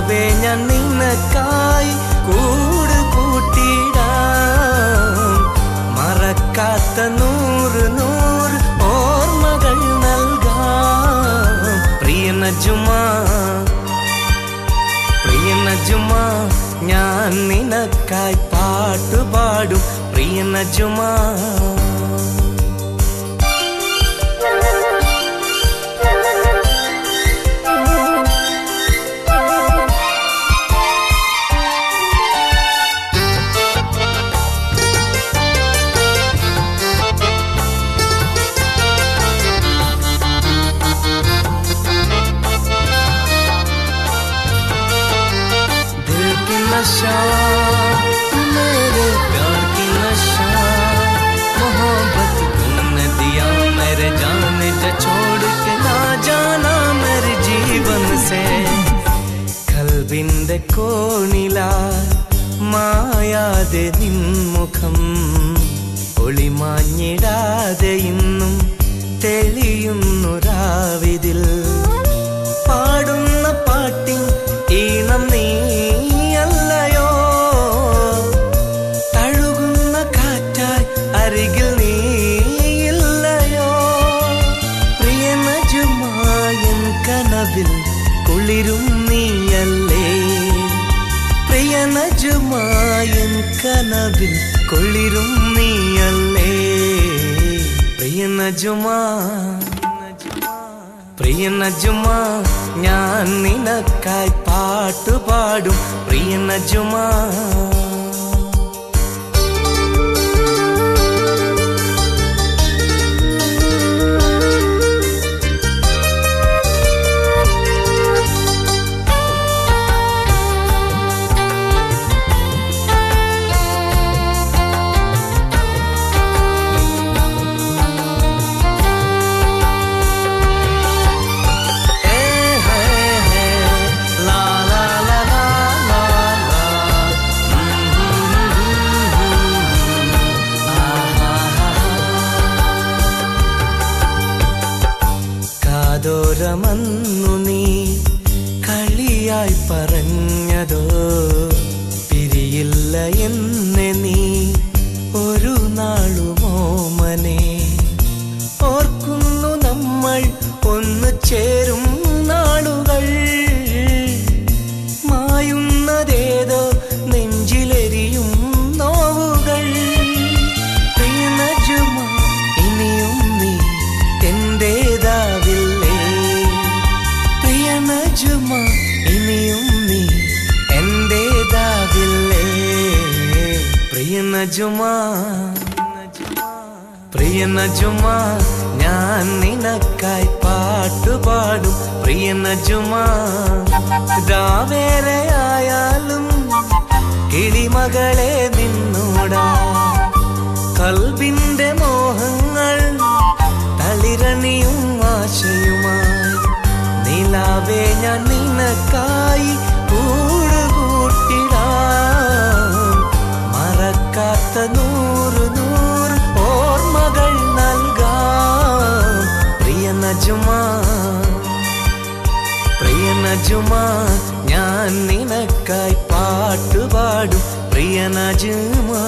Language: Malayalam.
നിലാവേ ഞാൻ നിനക്കായി കൂട് കൂട്ടിടാം. മറക്കാത്ത 100 ഓർമ്മകൾ നൽകാം. പ്രിയ നജുമാ, പ്രിയ നജുമാ, ഞാൻ നിനക്കായി പാട്ടുപാടും. പ്രിയ നജുമാ, मेरे प्यार की नशा, मोहब्बत तूने दिया मेरे जाने जा, छोड़ के ना जाना मेरे जीवन से. കൽവിന്റെ കോണിലാൽ മായാതെ നിൻമുഖം ഒളിമാഞ്ഞിടാതെ ഇന്നും തെളിയുന്നു രാവിതിൽ. പാടുന്ന പാട്ടിൻ ഈണം നീയല്ലയോ, തഴുകുന്ന കാറ്റായി അരികിൽ നീയില്ലയോ. പ്രിയ നജുമാ, എൻ കനവിൽ കുളിരും നീയല്ലേ. പ്രിയ നജുമാ, എൻ കനവിൽ കുളിരും നീയല്ലേ. പ്രിയ നജുമാ, പ്രിയ നജുമാ, ഞാൻ നിനക്കായി പാട്ടുപാടും. പ്രിയ നജുമാ, കാതോരമന്നു നീ കളിയായി പറഞ്ഞതോ, പിരിയില്ല എന്നെ നീ ഒരു നാളുമോമനെ. ഓർക്കുന്നു നമ്മൾ ഒന്ന് ചേരും നാളുകൾ, മായുന്നതേതോ നെഞ്ചിലെരിയും നോവുകൾ. പ്രിയ നജുമാ, ഇനിയും നീ എന്റേതാവില്ലേ. പ്രിയ നജുമാ, ഇനിയും നീ എന്റേതാവില്ലേ. പ്രിയ നജുമാ, പ്രിയ നജുമാ, ഞാൻ നിനക്കായി പാട്ടുപാടും. പ്രിയ നജുമാ, രാവേറെയായാലും കിളിമകളെ നിന്നോടാ. കൽബിന്റെ മോഹങ്ങൾ തളിരണിയും ആശയുമായി. നിലാവേ ഞാൻ നിനക്കായി കൂട് കൂട്ടിടാം. മറക്കാത്ത 100 ഓർമ്മകൾ നൽകാം. പ്രിയ നജുമാ, പ്രിയ നജുമാ, ഞാൻ നിനക്കായി പാട്ടുപാടും. പ്രിയ നജുമാ.